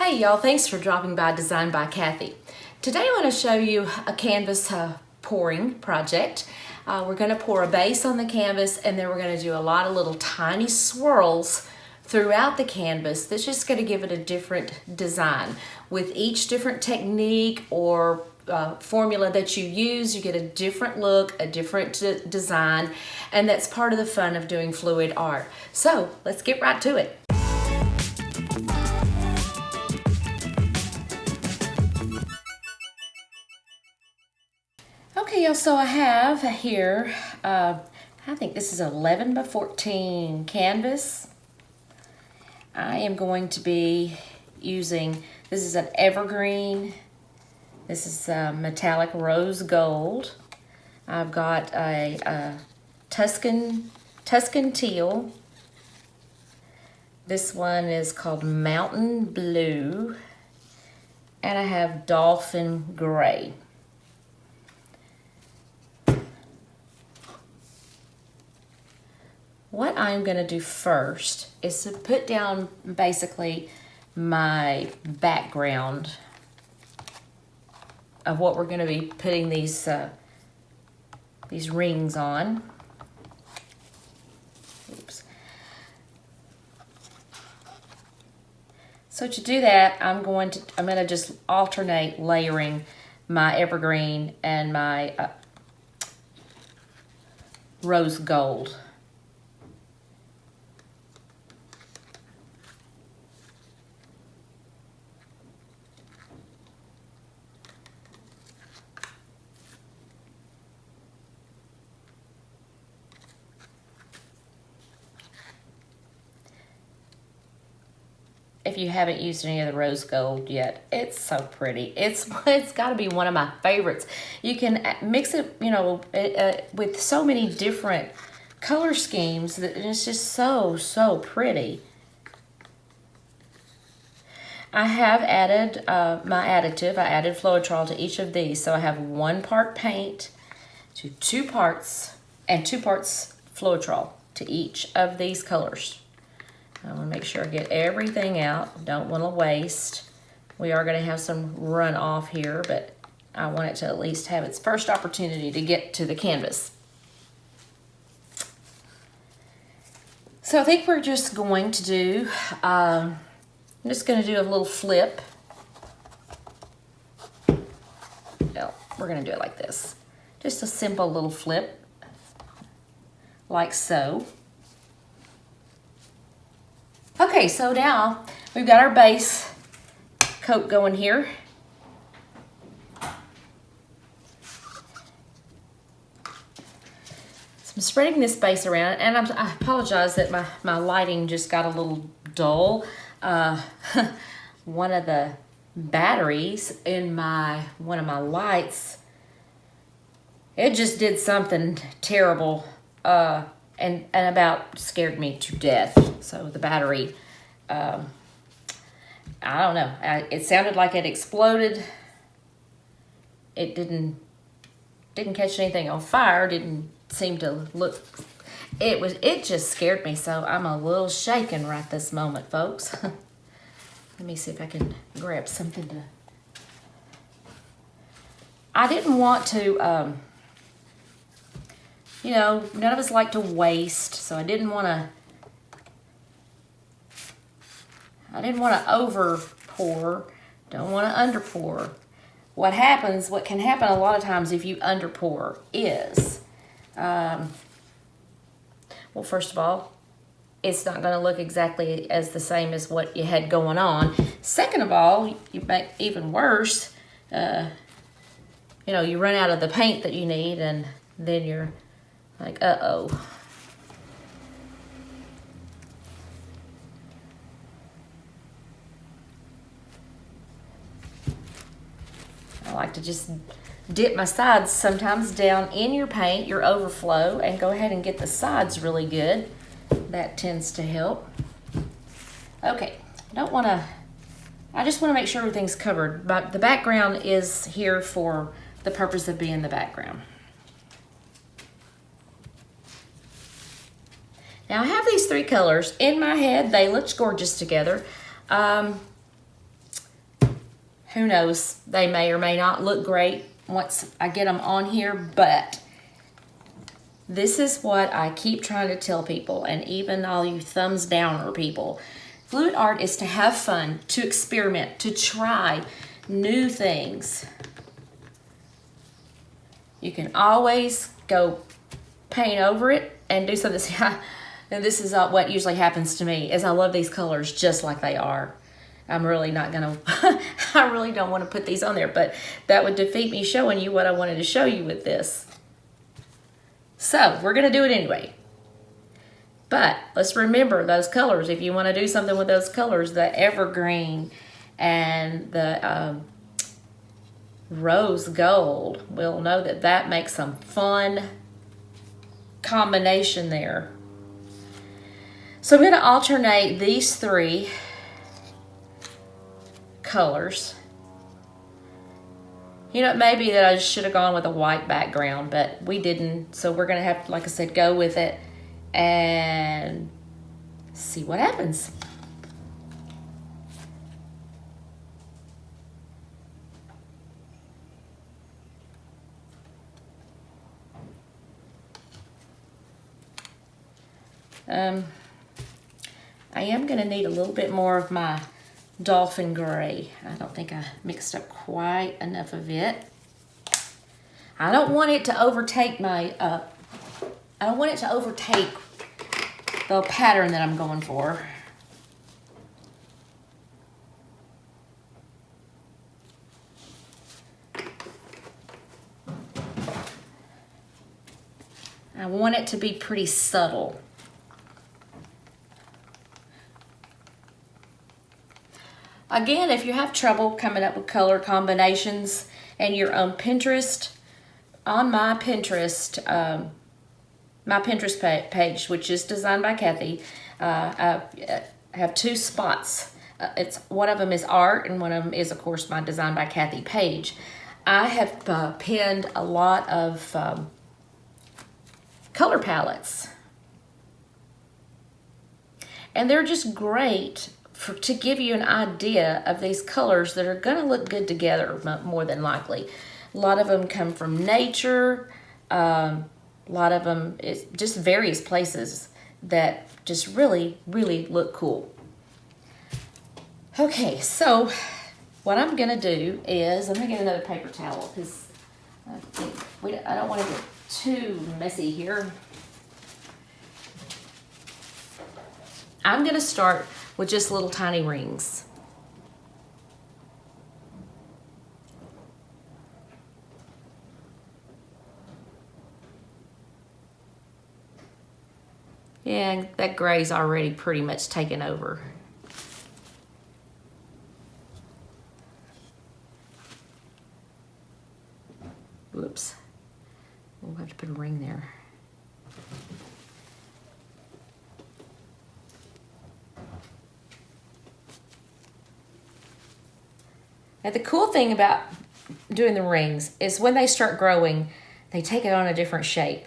Hey y'all, thanks for dropping by Design by Kathy. Today I want to show you a canvas pouring project. We're going to pour a base on the canvas and then we're going to do a lot of little tiny swirls throughout the canvas. That's just going to give it a different design. With each different technique or formula that you use, you get a different look, a different design, and that's part of the fun of doing fluid art. So let's get right to it. Okay, y'all, so I have here, I think this is 11 by 14 canvas. I am going to be using, this is an evergreen, this is metallic rose gold. I've got a tuscan teal. This one is called mountain blue. And I have dolphin gray. What I'm going to do first is to put down basically my background of what we're going to be putting these rings on. Oops. So to do that, I'm going to just alternate layering my evergreen and my rose gold. If you haven't used any of the rose gold yet, it's so pretty. It's got to be one of my favorites. You can mix it, with so many different color schemes that it's just so pretty. I have added my additive. I added Floetrol to each of these, so I have 1 part paint to 2 parts and 2 parts Floetrol to each of these colors. I want to make sure I get everything out. Don't want to waste. We are going to have some runoff here, but I want it to at least have its first opportunity to get to the canvas. So I think we're just going to do, I'm just going to do a little flip. No, we're going to do it like this. Just a simple little flip, like so. Okay, so now we've got our base coat going here. So I'm spreading this base around, and I apologize that my lighting just got a little dull. One of the batteries in one of my lights, it just did something terrible. And about scared me to death. So the battery, I don't know. It sounded like it exploded. It didn't catch anything on fire. Didn't seem to look. It just scared me. So I'm a little shaken right this moment, folks. Let me see if I can grab something to. I didn't want to. None of us like to waste, so I didn't want to over pour, don't want to under pour. What can happen a lot of times if you under pour is, well, first of all, it's not going to look exactly as the same as what you had going on. Second of all, you make even worse, you run out of the paint that you need, and then you're like, uh-oh. I like to just dip my sides sometimes down in your paint, your overflow, and go ahead and get the sides really good. That tends to help. Okay, I just want to make sure everything's covered. But the background is here for the purpose of being the background. Now I have these 3 colors in my head. They look gorgeous together. Who knows? They may or may not look great once I get them on here, but this is what I keep trying to tell people, and even all you thumbs downer people. Fluid art is to have fun, to experiment, to try new things. You can always go paint over it and do something. And this is what usually happens to me, is I love these colors just like they are. I'm really not gonna, I really don't want to put these on there, but that would defeat me showing you what I wanted to show you with this. So we're gonna do it anyway. But let's remember those colors. If you want to do something with those colors, the evergreen and the rose gold, we'll know that that makes some fun combination there. So I'm going to alternate these three colors. You know, maybe that I should have gone with a white background, but we didn't. So we're going to have to, like I said, go with it and see what happens. I am going to need a little bit more of my dolphin gray. I don't think I mixed up quite enough of it. I don't want it to overtake my, I don't want it to overtake the pattern that I'm going for. I want it to be pretty subtle. Again, if you have trouble coming up with color combinations and you're on Pinterest, on my Pinterest page, which is designed by Kathy, I have two spots. It's one of them is art, and one of them is, of course, my Designed by Kathy page. I have pinned a lot of color palettes, and they're just great to give you an idea of these colors that are going to look good together, more than likely. A lot of them come from nature. A lot of them is just various places that just really, really look cool. Okay, so what I'm going to do is, I'm going to get another paper towel because I don't want to get too messy here. I'm going to start with just little tiny rings. Yeah, that gray's already pretty much taken over. Whoops. We'll have to put a ring there. Now the cool thing about doing the rings is when they start growing, they take it on a different shape.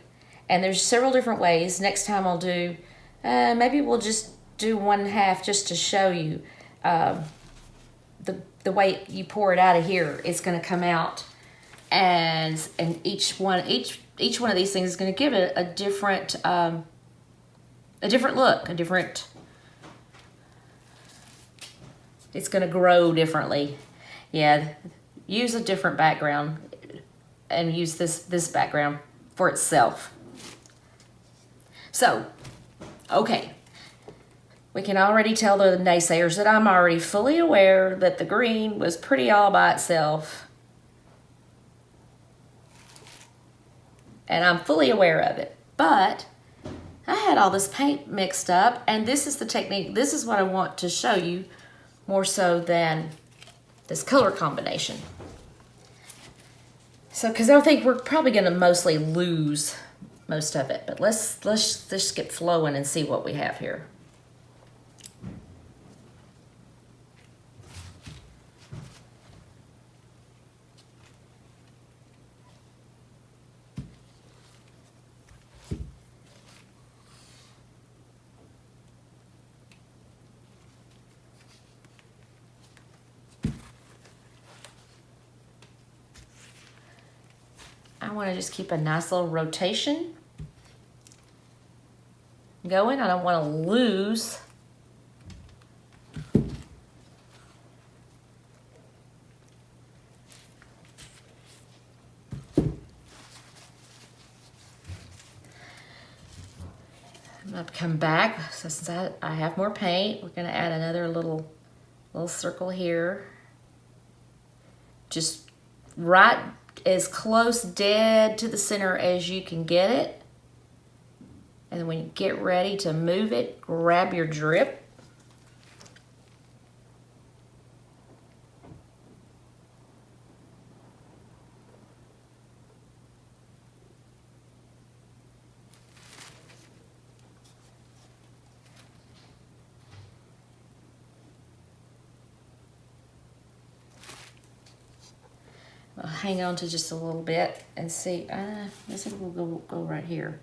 And there's several different ways. Next time I'll do, maybe we'll just do 1/2 just to show you the way you pour it out of here. It's going to come out, and each one of these things is going to give it a different look, it's going to grow differently. Yeah, use a different background and use this background for itself. So, okay, we can already tell the naysayers that I'm already fully aware that the green was pretty all by itself. And I'm fully aware of it. But I had all this paint mixed up, and this is the technique. This is what I want to show you more so than this color combination. So, because I think we're probably going to mostly lose most of it, but let's just get flowing and see what we have here. want to just keep a nice little rotation going. I don't want to lose I'm going to come back. So since I have more paint, we're going to add another little circle here. Just right as close dead to the center as you can get it. And then when you get ready to move it, grab your drip. I'll hang on to just a little bit and see. This will go right here.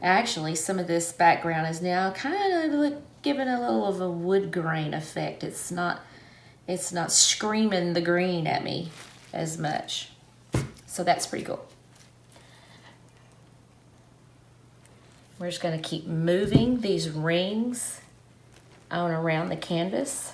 Actually, some of this background is now kind of giving a little of a wood grain effect. It's not screaming the green at me as much. So that's pretty cool. We're just going to keep moving these rings on around the canvas.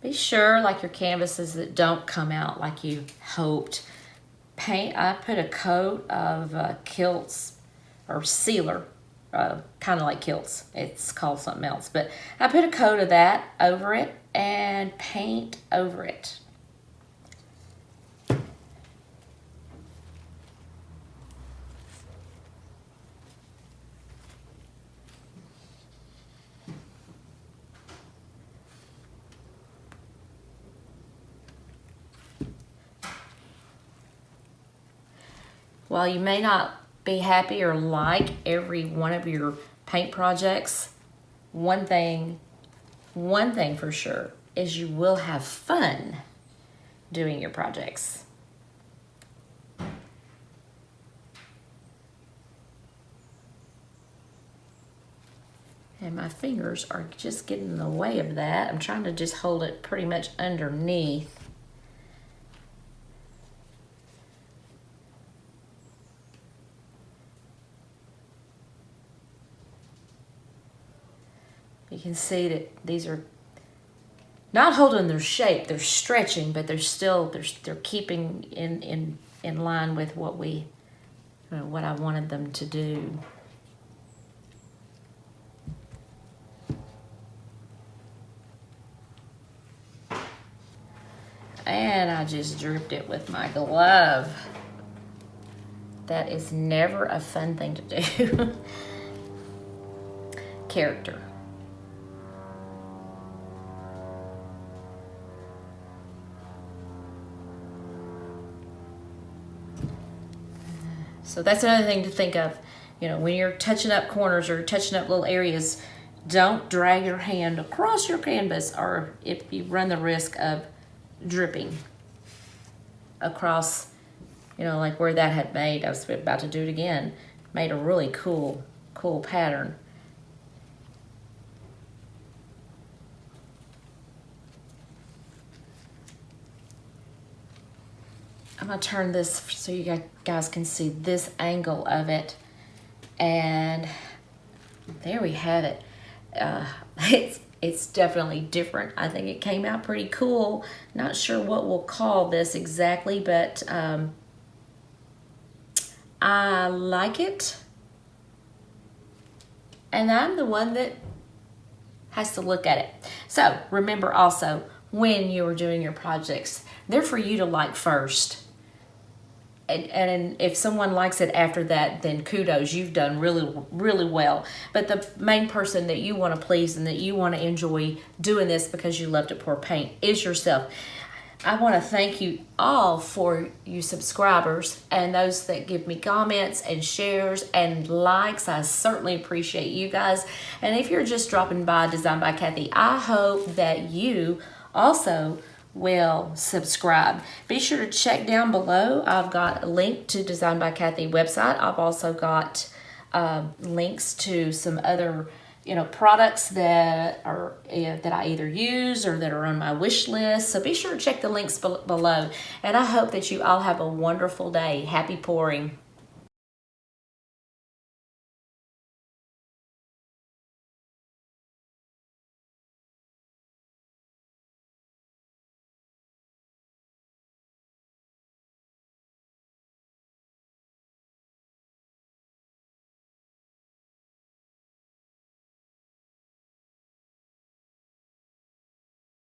Be sure, like your canvases that don't come out like you hoped. I put a coat of kilts or sealer, kind of like kilts. It's called something else, but I put a coat of that over it and paint over it. While you may not be happy or like every one of your paint projects, one thing for sure is you will have fun doing your projects. And my fingers are just getting in the way of that. I'm trying to just hold it pretty much underneath. You can see that these are not holding their shape, they're stretching, but they're keeping in line with what I wanted them to do. And I just dripped it with my glove. That is never a fun thing to do. Character. So that's another thing to think of. You know, when you're touching up corners or touching up little areas, don't drag your hand across your canvas, or if you run the risk of dripping across, you know, like where that had made, I was about to do it again, made a really cool pattern. I'm gonna turn this so you guys can see this angle of it, and there we have it. It's definitely different. I think it came out pretty cool. Not sure what we'll call this exactly, but I like it, and I'm the one that has to look at it. So remember also, when you're doing your projects, they're for you to like first. and if someone likes it after that, then kudos, you've done really, really well. But the main person that you want to please and that you want to enjoy doing this because you love to pour paint is yourself. I want to thank you all for you subscribers and those that give me comments and shares and likes. I certainly appreciate you guys. And if you're just dropping by Design by Kathy, I hope that you also will subscribe. Be sure to check down below. I've got a link to Design by Kathy website. I've also got links to some other products that are that I either use or that are on my wish list. So be sure to check the links below. And I hope that you all have a wonderful day. Happy pouring.